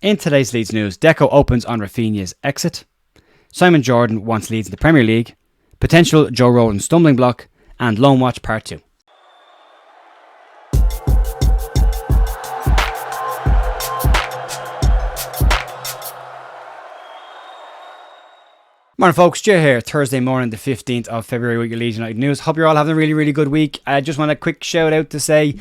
In today's Leeds news, Deco opens on Raphinia's exit, Simon Jordan wants Leeds in the Premier League, potential Joe Rodon stumbling block, and Loan Watch Part 2. Morning folks, Jay here, Thursday morning the 15th of February with your Leeds United news. Hope you're all having a really good week. I just want a quick shout out to say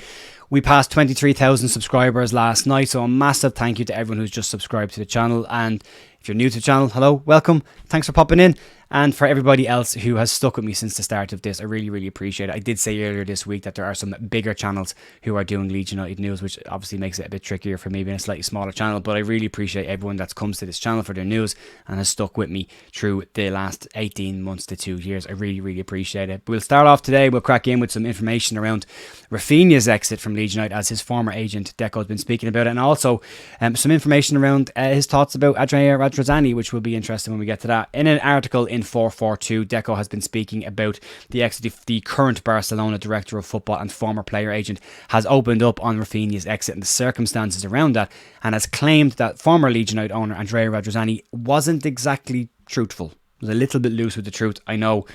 we passed 23,000 subscribers last night, so a massive thank you to everyone who's just subscribed to the channel. And if you're new to the channel, hello, welcome, thanks for popping in. And for everybody else who has stuck with me since the start of this, I really appreciate it. I did say earlier this week that there are some bigger channels who are doing Leeds United news, which obviously makes it a bit trickier for me being a slightly smaller channel, but I really appreciate everyone that comes to this channel for their news and has stuck with me through the last 18 months to 2 years. I really appreciate it. But we'll start off today, we'll crack in with some information around Raphinia's exit from Leeds United, as his former agent Deco has been speaking about it, and also some information around his thoughts about Radzrizzani, which will be interesting when we get to that. In an article in 442, Deco has been speaking about the exit. The current Barcelona director of football and former player agent has opened up on Rapinia's exit and the circumstances around that, and has claimed that former Leeds United owner Radrizzani wasn't exactly truthful. Was a little bit loose with the truth. I know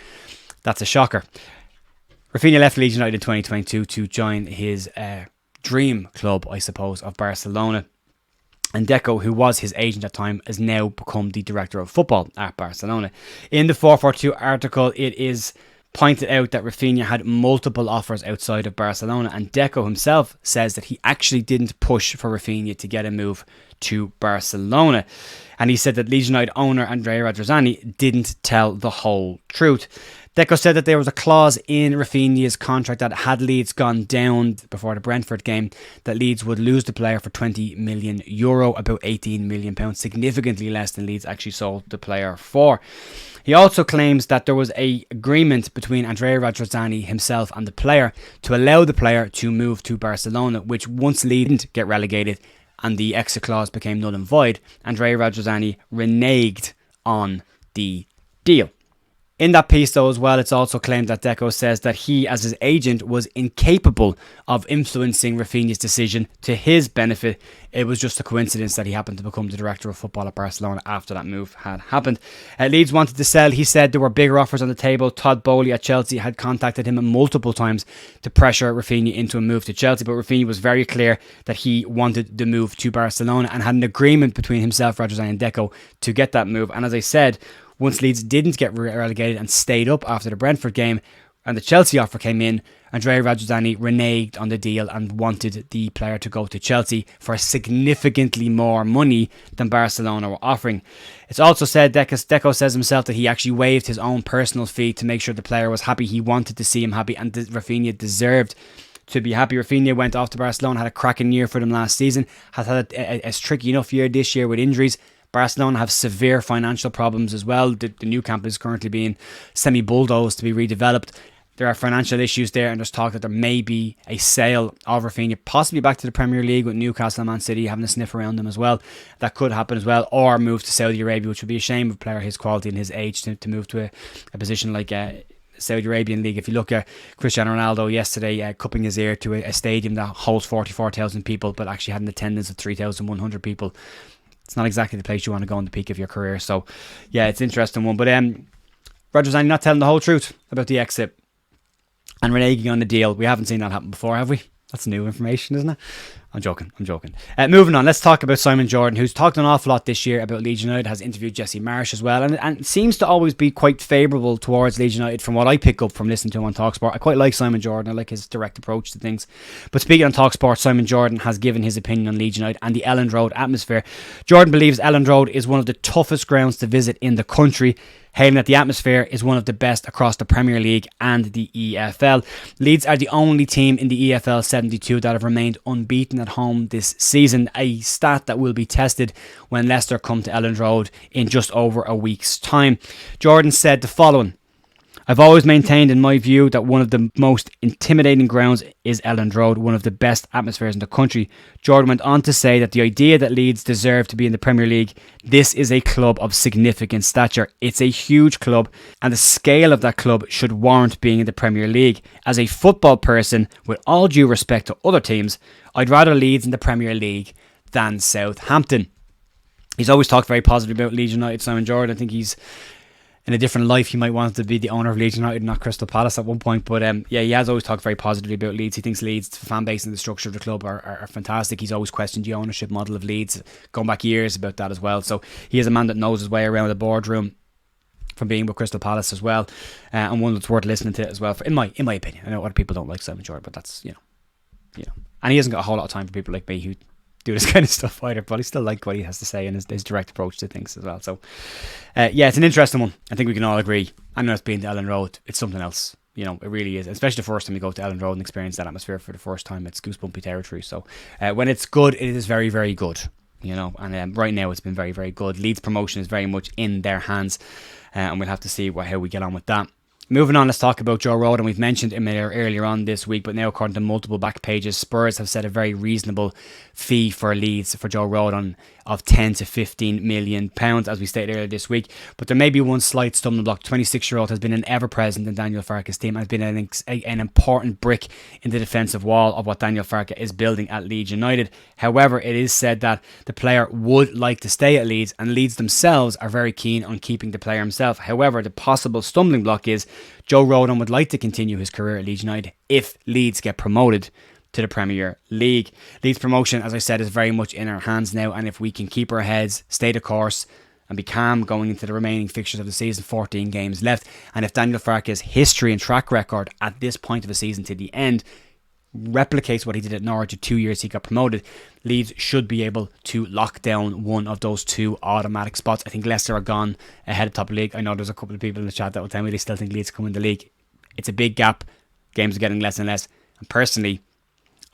that's a shocker. Raphinia left Leeds United in 2022 to join his dream club, I suppose, of Barcelona. And Deco, who was his agent at the time, has now become the director of football at Barcelona. In the 442 article, it is pointed out that Raphinia had multiple offers outside of Barcelona, and Deco himself says that he actually didn't push for Raphinia to get a move to Barcelona. And he said that Leeds United owner Radrizzani didn't tell the whole truth. Deco said that there was a clause in Raphinia's contract that had Leeds gone down before the Brentford game, that Leeds would lose the player for €20 million, about £18 million, significantly less than Leeds actually sold the player for. He also claims that there was an agreement between Radrizzani himself and the player to allow the player to move to Barcelona, which once Leeds didn't get relegated and the exit clause became null and void, Radrizzani reneged on the deal. In that piece, though, as well, it's also claimed that Deco says that he, as his agent, was incapable of influencing Raphinia's decision to his benefit. It was just a coincidence that he happened to become the director of football at Barcelona after that move had happened. Leeds wanted to sell. He said there were bigger offers on the table. Todd Bowley at Chelsea had contacted him multiple times to pressure Raphinia into a move to Chelsea, but Raphinia was very clear that he wanted the move to Barcelona and had an agreement between himself, Radzrizzani and Deco to get that move. And as I said, once Leeds didn't get relegated and stayed up after the Brentford game and the Chelsea offer came in, Radzrizzani reneged on the deal and wanted the player to go to Chelsea for significantly more money than Barcelona were offering. It's also said, Deco says himself, that he actually waived his own personal fee to make sure the player was happy. He wanted to see him happy, and Raphinia deserved to be happy. Raphinia went off to Barcelona, had a cracking year for them last season, has had a tricky enough year this year with injuries. Barcelona have severe financial problems as well. The new camp is currently being semi-bulldozed to be redeveloped. There are financial issues there, and there's talk that there may be a sale of Raphinia, possibly back to the Premier League with Newcastle and Man City having a sniff around them as well. That could happen as well, or move to Saudi Arabia, which would be a shame of a player his quality and his age to move to a position like Saudi Arabian League. If you look at Cristiano Ronaldo yesterday cupping his ear to a stadium that holds 44,000 people, but actually had an attendance of 3,100 people. It's not exactly the place you want to go in the peak of your career. So, yeah, it's an interesting one. But Radrizzani not telling the whole truth about the exit and reneging on the deal. We haven't seen that happen before, have we? That's new information, isn't it? I'm joking. Moving on, let's talk about Simon Jordan, who's talked an awful lot this year about Leeds United, has interviewed Jesse Marsch as well, and seems to always be quite favourable towards Leeds United from what I pick up from listening to him on TalkSport. I quite like Simon Jordan. I like his direct approach to things. But speaking on TalkSport, Simon Jordan has given his opinion on Leeds United and the Elland Road atmosphere. Jordan believes Elland Road is one of the toughest grounds to visit in the country, hailing that the atmosphere is one of the best across the Premier League and the EFL. Leeds are the only team in the EFL 72 that have remained unbeaten at home this season, a stat that will be tested when Leicester come to Elland Road in just over a week's time. Jordan said the following: I've always maintained, in my view, that one of the most intimidating grounds is Elland Road, one of the best atmospheres in the country. Jordan went on to say that the idea that Leeds deserve to be in the Premier League, this is a club of significant stature. It's a huge club, and the scale of that club should warrant being in the Premier League. As a football person, with all due respect to other teams, I'd rather Leeds in the Premier League than Southampton. He's always talked very positively about Leeds United, Simon Jordan. I think he's in a different life. He might want to be the owner of Leeds United, not Crystal Palace at one point. But yeah, he has always talked very positively about Leeds. He thinks Leeds, the fan base and the structure of the club are fantastic. He's always questioned the ownership model of Leeds, going back years about that as well. So he is a man that knows his way around the boardroom from being with Crystal Palace as well, and one that's worth listening to as well. In my opinion, I know other people don't like Simon Jordan, but that's and he hasn't got a whole lot of time for people like me who do this kind of stuff either, but I still like what he has to say and his direct approach to things as well. So yeah, it's an interesting one. I think we can all agree. I know it's been to Ellen Road, it's something else. It really is, especially the first time you go to Ellen Road and experience that atmosphere for the first time. It's goosebumpy territory. So when it's good, it is very, very good. And right now it's been very, very good. Leeds promotion is very much in their hands, and we'll have to see how we get on with that. Moving on, let's talk about Joe Rodon. We've mentioned him earlier on this week, but now according to multiple back pages, Spurs have set a very reasonable fee for Leeds for Joe Rodon of 10 to 15 million pounds, as we stated earlier this week. But there may be one slight stumbling block. 26-year-old has been an ever-present in Daniel Farke's team, has been an important brick in the defensive wall of what Daniel Farke is building at Leeds United. However, it is said that the player would like to stay at Leeds, and Leeds themselves are very keen on keeping the player himself. However, the possible stumbling block is Joe Rodon would like to continue his career at Leeds United if Leeds get promoted to the Premier League. Leeds promotion, as I said, is very much in our hands now, and if we can keep our heads, stay the course, and be calm going into the remaining fixtures of the season, 14 games left, and if Daniel Farke's history and track record at this point of the season to the end replicates what he did at Norwich, 2 years he got promoted, Leeds should be able to lock down one of those two automatic spots. I think Leicester are gone ahead of top of the league. I know there's a couple of people in the chat that will tell me they still think Leeds come in the league. It's a big gap. Games are getting less and less. And personally,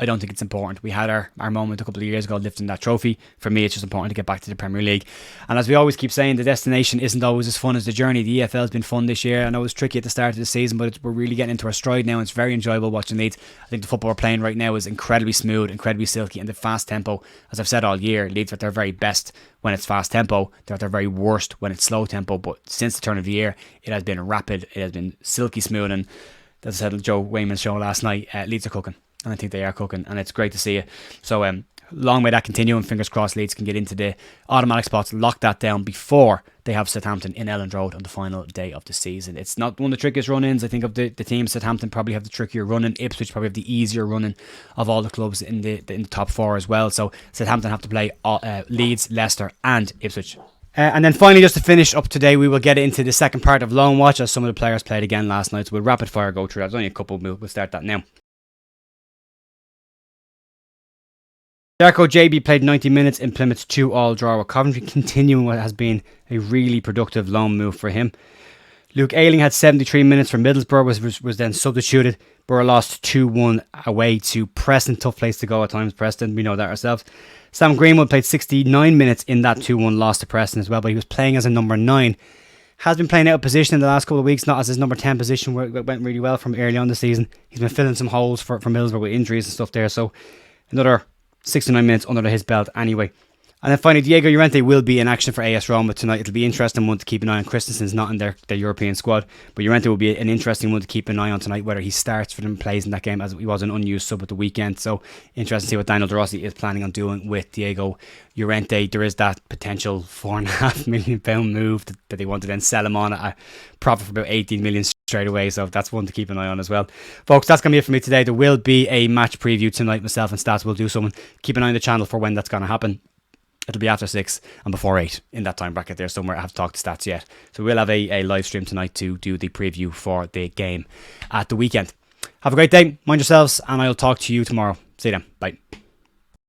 I don't think it's important. We had our moment a couple of years ago lifting that trophy. For me, it's just important to get back to the Premier League. And as we always keep saying, the destination isn't always as fun as the journey. The EFL has been fun this year. I know it was tricky at the start of the season, but we're really getting into our stride now. It's very enjoyable watching Leeds. I think the football we're playing right now is incredibly smooth, incredibly silky, and the fast tempo, as I've said all year, Leeds are at their very best when it's fast tempo. They're at their very worst when it's slow tempo. But since the turn of the year, it has been rapid. It has been silky smooth. And as I said on Joe Wayman's show last night, Leeds are cooking. And I think they are cooking, and it's great to see it. So long may that continue, and fingers crossed Leeds can get into the automatic spots, lock that down before they have Southampton in Elland Road on the final day of the season. It's not one of the trickiest run-ins. I think of the teams. Southampton probably have the trickier run-in. Ipswich probably have the easier run-in of all the clubs in the top four as well. So Southampton have to play Leeds, Leicester and Ipswich. And then finally, just to finish up today, we will get into the second part of Loan Watch, as some of the players played again last night. So we'll rapid fire go through that. There's only a couple. We'll start that now. Deco JB played 90 minutes in Plymouth's 2-2 draw with Coventry, continuing what has been a really productive loan move for him. Luke Ayling had 73 minutes for Middlesbrough, was then substituted. Borough lost 2-1 away to Preston. Tough place to go at times, Preston. We know that ourselves. Sam Greenwood played 69 minutes in that 2-1 loss to Preston as well, but he was playing as a number 9. Has been playing out of position in the last couple of weeks, not as his number 10 position, where it went really well from early on the season. He's been filling some holes for Middlesbrough with injuries and stuff there, so another 69 minutes under his belt anyway. And then finally, Diego Llorente will be in action for AS Roma tonight. It'll be an interesting one to keep an eye on. Christensen's not in their European squad, but Llorente will be an interesting one to keep an eye on tonight, whether he starts for them, plays in that game, as he was an unused sub at the weekend. So interesting to see what Daniel De Rossi is planning on doing with Diego Llorente. There is that potential £4.5 million move that they want to then sell him on at a profit for about 18 million straight away, so that's one to keep an eye on as well. Folks, that's going to be it for me today. There will be a match preview tonight. Myself and Stats will do something. Keep an eye on the channel for when that's going to happen. It'll be after 6 and before 8 in that time bracket there somewhere. I haven't talked to Stats yet. So we'll have a live stream tonight to do the preview for the game at the weekend. Have a great day. Mind yourselves, and I'll talk to you tomorrow. See you then. Bye.